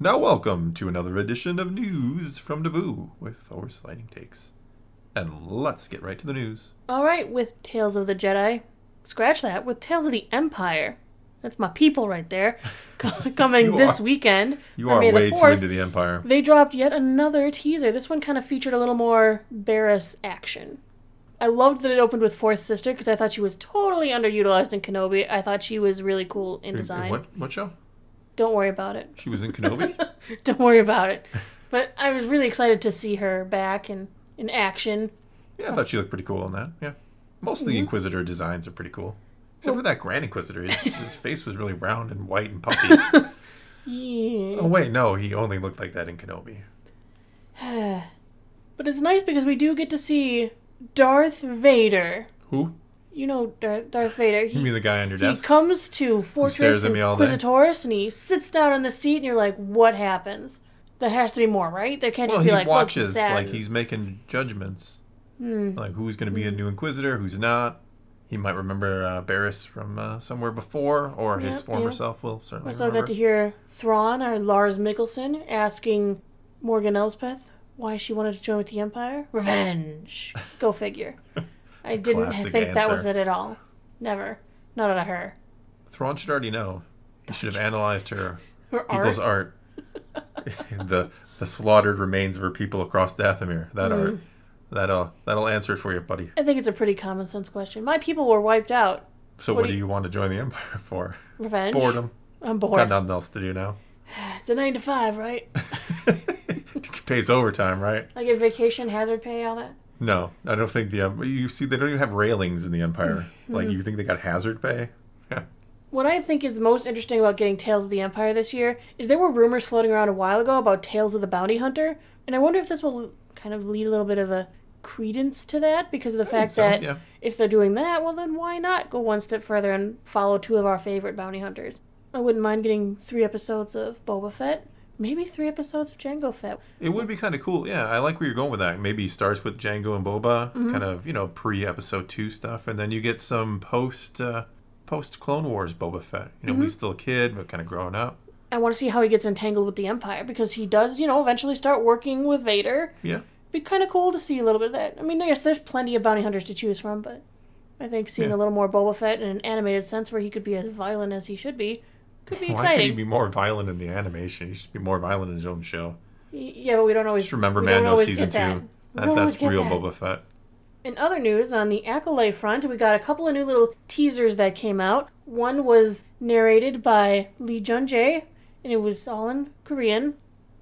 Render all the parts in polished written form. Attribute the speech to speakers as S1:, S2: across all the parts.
S1: Now welcome to another edition of News from Naboo with Force Lighting Takes. And let's get right to the news.
S2: All right, with Tales of the Jedi. Scratch that, with Tales of the Empire. That's my people right there. Coming this weekend.
S1: You are way too into the Empire.
S2: They dropped yet another teaser. This one kind of featured a little more Barriss action. I loved that it opened with Fourth Sister because I thought she was totally underutilized in Kenobi. I thought she was really cool in design.
S1: What show?
S2: Don't worry about it.
S1: She was in Kenobi?
S2: Don't worry about it. But I was really excited to see her back in action.
S1: Yeah, I thought she looked pretty cool in that. Yeah. Most of the Inquisitor designs are pretty cool. Except for that Grand Inquisitor. His face was really round and white and puffy.
S2: Yeah.
S1: Oh, wait, no. He only looked like that in Kenobi.
S2: But it's nice because we do get to see Darth Vader.
S1: Who?
S2: You know Darth Vader.
S1: You mean the guy on your desk?
S2: He comes to Fortress Inquisitoris and he sits down on the seat and you're like, what happens? There has to be more, right? There can't just be like,
S1: he watches,
S2: look,
S1: like he's making judgments. Like who's going to be a new Inquisitor, who's not. He might remember Barriss from somewhere before, or his former self will certainly remember.
S2: Also got to hear Thrawn, or Lars Mikkelsen, asking Morgan Elsbeth why she wanted to join with the Empire. Revenge. Go figure. I didn't think that was it at all. Never. Not out of her.
S1: Thrawn should already know. He should have analyzed her people's art. the slaughtered remains of her people across Dathomir. That art. That'll answer it for you, buddy.
S2: I think it's a pretty common sense question. My people were wiped out.
S1: So what do you want to join the Empire for?
S2: Revenge.
S1: Boredom.
S2: I'm bored.
S1: Got nothing else to do now.
S2: It's a 9 to 5, right?
S1: Pays overtime, right?
S2: I get vacation, hazard pay, all that.
S1: No, I don't think you see, they don't even have railings in the Empire. Like, you think they got hazard pay? Yeah.
S2: What I think is most interesting about getting Tales of the Empire this year is there were rumors floating around a while ago about Tales of the Bounty Hunter, and I wonder if this will kind of lead a little bit of a credence to that because of the fact that if they're doing that, well then why not go one step further and follow two of our favorite bounty hunters? I wouldn't mind getting 3 episodes of Boba Fett. Maybe 3 episodes of Jango Fett.
S1: It would be kind of cool. Yeah, I like where you're going with that. Maybe he starts with Jango and Boba, kind of, pre-episode 2 stuff, and then you get some post-Clone Wars Boba Fett. He's still a kid, but kind of growing up.
S2: I want to see how he gets entangled with the Empire, because he does, eventually start working with Vader.
S1: Yeah.
S2: Be kind of cool to see a little bit of that. I mean, yes, there's plenty of bounty hunters to choose from, but I think seeing a little more Boba Fett in an animated sense where he could be as violent as he should be could be exciting.
S1: Why could he be more violent in the animation? He should be more violent in his own show.
S2: Yeah, but we don't always...
S1: Just remember Mando Season 2. That's real Boba Fett.
S2: In other news, on the Acolyte front, we got a couple of new little teasers that came out. One was narrated by Lee Jun-jae, and it was all in Korean.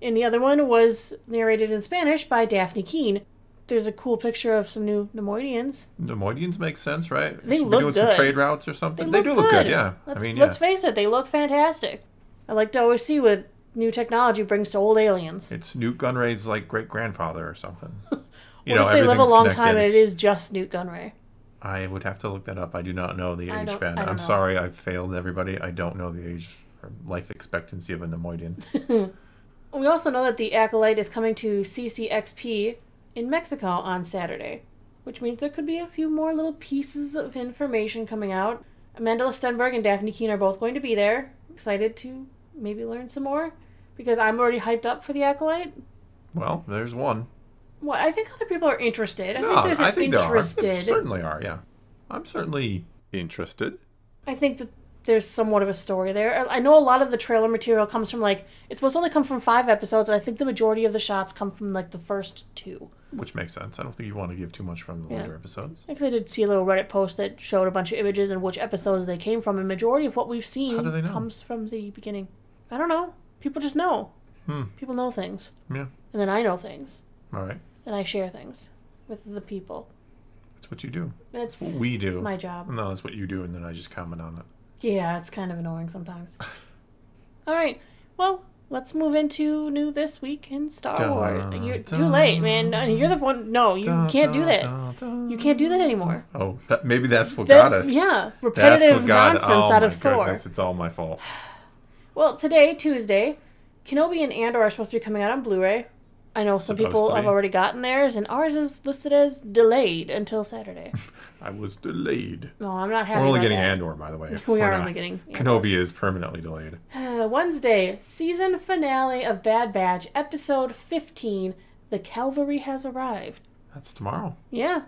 S2: And the other one was narrated in Spanish by Daphne Keane. There's a cool picture of some new Neimoidians.
S1: Neimoidians make sense, right?
S2: They look good.
S1: Doing some trade routes or something. They do look good, yeah.
S2: Let's face it, they look fantastic. I like to always see what new technology brings to old aliens.
S1: It's Newt Gunray's great-grandfather or something.
S2: What if they live a long time and it is just Newt Gunray?
S1: I would have to look that up. I do not know the age span. I'm sorry, I've failed everybody. I don't know the age or life expectancy of a Neimoidian.
S2: We also know that the Acolyte is coming to CCXP in Mexico on Saturday, which means there could be a few more little pieces of information coming out. Amanda Stenberg and Daphne Keane are both going to be there. Excited to maybe learn some more, because I'm already hyped up for the Acolyte.
S1: Well, there's one.
S2: Well, I think other people are interested. I think
S1: There certainly are, yeah. I'm certainly interested.
S2: I think that there's somewhat of a story there. I know a lot of the trailer material comes from, it's supposed to only come from 5 episodes, and I think the majority of the shots come from, the first 2.
S1: Which makes sense. I don't think you want to give too much from the later episodes.
S2: Because I did see a little Reddit post that showed a bunch of images and which episodes they came from, and majority of what we've seen comes from the beginning. I don't know. People just know. People know things.
S1: Yeah.
S2: And then I know things.
S1: All right.
S2: And I share things with the people.
S1: That's what you do.
S2: That's
S1: what we do.
S2: It's my job.
S1: No, that's what you do, and then I just comment on it.
S2: Yeah, it's kind of annoying sometimes. All right. Well, let's move into new this week in Star Wars. You're too late, man. You're the one. No, you can't do that. You can't do that anymore.
S1: Oh, maybe that's what got us.
S2: Yeah, repetitive nonsense out of Thor.
S1: Goodness, it's all my fault.
S2: Well, today, Tuesday, Kenobi and Andor are supposed to be coming out on Blu-ray. I know some
S1: Supposed
S2: people
S1: to
S2: have
S1: be.
S2: already gotten theirs, and ours is listed as delayed until Saturday.
S1: I was delayed.
S2: No, I'm not happy
S1: We're only
S2: about
S1: getting
S2: that.
S1: Andor, by the way.
S2: We
S1: We're
S2: are
S1: not.
S2: only getting Andor.
S1: Kenobi is permanently delayed.
S2: Wednesday, season finale of Bad Batch, episode 15. The Cavalry has arrived.
S1: That's tomorrow.
S2: Yeah.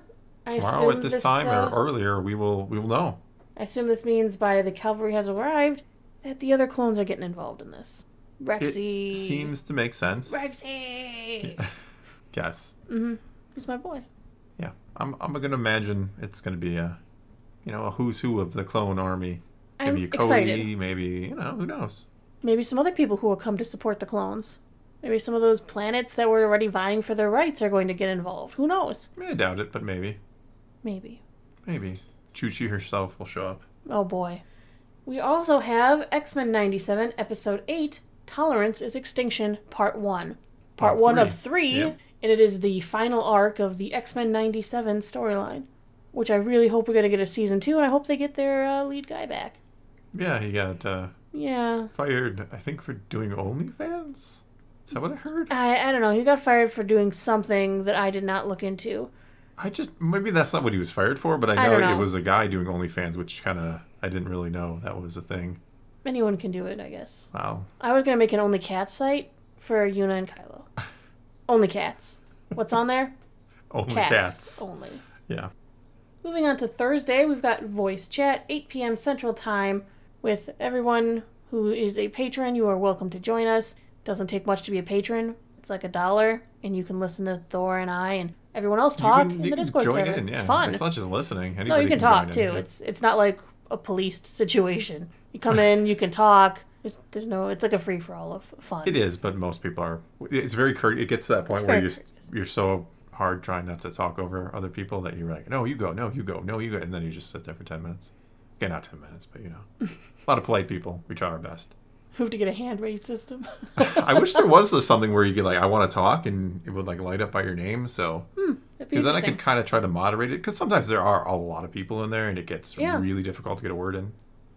S2: I
S1: Tomorrow
S2: assume
S1: at this time or
S2: uh,
S1: earlier, we will know.
S2: I assume this means by the Cavalry has arrived that the other clones are getting involved in this. Rexy.
S1: It seems to make sense.
S2: Rexy.
S1: Yes.
S2: He's my boy.
S1: Yeah. I'm gonna imagine it's gonna be a who's who of the clone army.
S2: I'm
S1: Maybe a Cody,
S2: excited.
S1: maybe who knows.
S2: Maybe some other people who will come to support the clones. Maybe some of those planets that were already vying for their rights are going to get involved. Who knows?
S1: I doubt it, but maybe.
S2: Maybe.
S1: Maybe. Chuchi herself will show up.
S2: Oh boy. We also have X-Men 97, Episode 8, Tolerance is Extinction, Part 1. Part 1 of 3,
S1: Yep.
S2: and it is the final arc of the X-Men 97 storyline, which I really hope we're going to get a Season 2, and I hope they get their lead guy back.
S1: Yeah, he got
S2: Yeah.
S1: fired, I think, for doing OnlyFans? Is that what I heard?
S2: I don't know. He got fired for doing something that I did not look into.
S1: Maybe that's not what he was fired for, but I
S2: don't
S1: know
S2: know.
S1: it was a guy doing OnlyFans, which kind of, I didn't really know that was a thing.
S2: Anyone can do it, I guess.
S1: Wow.
S2: I was going to make an Only Cats site for Yuna and Kylo. Only cats. What's on there?
S1: Only cats.
S2: Only.
S1: Yeah.
S2: Moving on to Thursday, we've got voice chat, 8 p.m. Central Time, with everyone who is a patron. You are welcome to join us. Doesn't take much to be a patron. It's like $1, and you can listen to Thor and I and everyone else talk in the Discord
S1: join
S2: server.
S1: in, yeah.
S2: It's fun.
S1: It's not just listening.
S2: No,
S1: Anybody
S2: you can talk
S1: join
S2: too.
S1: in.
S2: It's not like a policed situation. You come in, you can talk. There's no. It's like a free for all of fun.
S1: It is, but most people are. It's very it gets to that point
S2: It's
S1: where
S2: very
S1: you're so hard trying not to talk over other people that you're like, no, you go, no, you go, no, you go, and then you just sit there for 10 minutes. Okay, not 10 minutes, but a lot of polite people. We try our best.
S2: We have to get a hand raise system.
S1: I wish there was something where you could I want to talk, and it would light up by your name. So
S2: That'd be
S1: because then I
S2: interesting.
S1: could kind of try to moderate it. Because sometimes there are a lot of people in there, and it gets
S2: Yeah.
S1: really difficult to get a word in.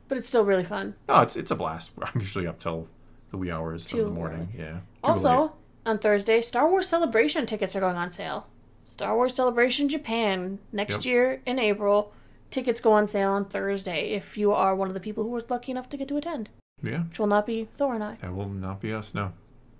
S2: But it's still really fun.
S1: No, it's a blast. I'm usually up till the wee hours
S2: Too
S1: of the morning. Yeah. Too late.
S2: Also, on Thursday, Star Wars Celebration tickets are going on sale. Star Wars Celebration Japan next
S1: Yep.
S2: year in April. Tickets go on sale on Thursday if you are one of the people who was lucky enough to get to attend,
S1: Yeah.
S2: which will not be Thor and I.
S1: That will not be us. No.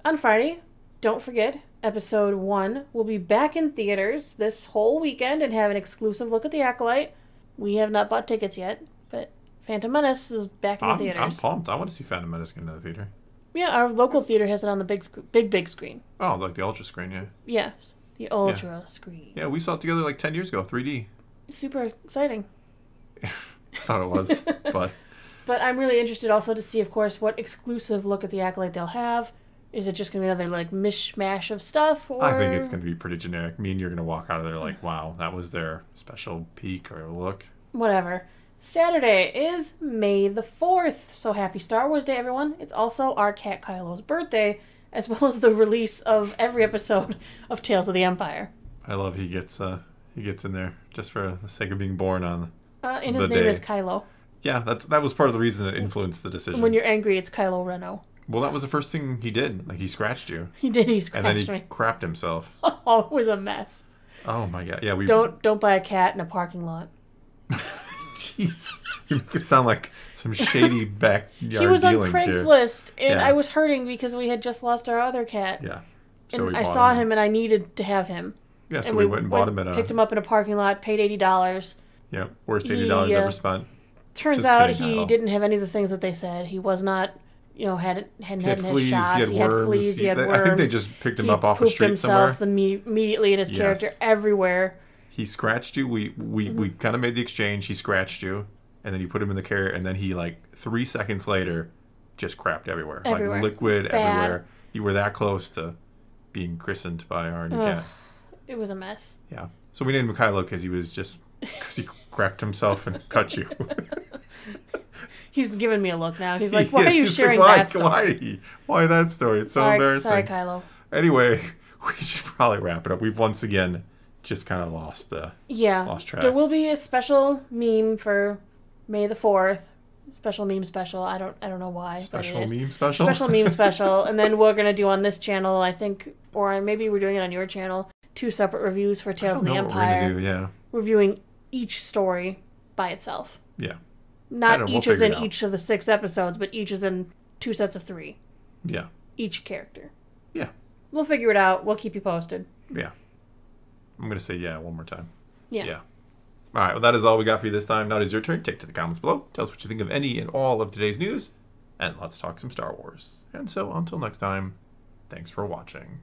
S2: On Friday, don't forget, Episode 1 will be back in theaters this whole weekend and have an exclusive look at the Acolyte. We have not bought tickets yet, but Phantom Menace is back in the theaters.
S1: I'm pumped. I want to see Phantom Menace get into the theater.
S2: Yeah, our local theater has it on the big screen.
S1: Oh, like the Ultra screen, yeah.
S2: Yeah, the Ultra screen.
S1: Yeah, we saw it together 10 years ago, 3D.
S2: Super exciting.
S1: I thought it was, but
S2: But I'm really interested also to see, of course, what exclusive look at the Acolyte they'll have. Is it just going to be another mishmash of stuff? Or...
S1: I think it's going to be pretty generic. Me and you're going to walk out of there like, wow, that was their special peek or look.
S2: Whatever. Saturday is May the 4th, so happy Star Wars Day, everyone. It's also our cat Kylo's birthday, as well as the release of every episode of Tales of the Empire.
S1: I love he gets in there just for the sake of being born on.
S2: And his
S1: The
S2: name
S1: day.
S2: is Kylo.
S1: Yeah, that was part of the reason it influenced the decision.
S2: When you're angry, it's Kylo Reno.
S1: Well, that was the first thing he did. He scratched you.
S2: He
S1: And
S2: scratched
S1: then he
S2: me.
S1: crapped himself.
S2: Oh, it was a mess.
S1: Oh my god. Yeah, we
S2: Don't buy a cat in a parking lot.
S1: Jeez. You make it sound like some shady backyard
S2: He was on
S1: dealings here.
S2: Craigslist, and
S1: Yeah.
S2: I was hurting because we had just lost our other cat.
S1: Yeah.
S2: And
S1: we
S2: I
S1: bought
S2: saw him, and I needed to have him.
S1: Yeah, so
S2: And
S1: we went and bought him at
S2: picked him up in a parking lot, paid $80.
S1: yeah, worst $80
S2: He,
S1: ever spent.
S2: Turns
S1: Just
S2: out
S1: kidding,
S2: he
S1: Kyle.
S2: didn't have any of the things that they said. He was not, hadn't
S1: He
S2: had
S1: had fleas,
S2: shots.
S1: he had worms.
S2: fleas, he had worms.
S1: I think they just picked him
S2: He
S1: up off the
S2: pooped
S1: street somewhere.
S2: himself immediately in his
S1: Yes.
S2: character everywhere.
S1: He scratched you. We
S2: Mm-hmm.
S1: kind of made the exchange. He scratched you, and then you put him in the carrier, and then he 3 seconds later just crapped everywhere.
S2: Everywhere.
S1: Like liquid
S2: Bad.
S1: everywhere. You were that close to being christened by our new cat.
S2: It was a mess.
S1: Yeah. So we named him Kylo because he crapped himself and cut you.
S2: He's giving me a look now. He's like, why
S1: Yes,
S2: are you
S1: he's
S2: sharing
S1: like,
S2: that story?
S1: Why that story? It's so
S2: Sorry,
S1: embarrassing.
S2: sorry, Kylo.
S1: Anyway, we should probably wrap it up. We've once again just kind of lost
S2: Yeah.
S1: lost track.
S2: There will be a special meme for May the 4th. Special meme special. I don't know why. but
S1: special
S2: it is.
S1: meme special.
S2: Special meme special. And then we're going to do on this channel, I think or maybe we're doing it on your channel, 2 separate reviews for
S1: I
S2: Tales
S1: don't
S2: of the
S1: know what we're
S2: Empire.
S1: gonna do. Yeah.
S2: Reviewing each story by itself.
S1: Yeah.
S2: Not
S1: We'll
S2: each is
S1: figure
S2: in
S1: it out.
S2: each of the 6 episodes, but each is in 2 sets of 3.
S1: Yeah.
S2: Each character.
S1: Yeah.
S2: We'll figure it out. We'll keep you posted.
S1: Yeah. I'm gonna say yeah one more time.
S2: Yeah.
S1: Yeah. All right. Well, that is all we got for you this time. Now it is your turn. Take to the comments below. Tell us what you think of any and all of today's news, and let's talk some Star Wars. And so until next time, thanks for watching.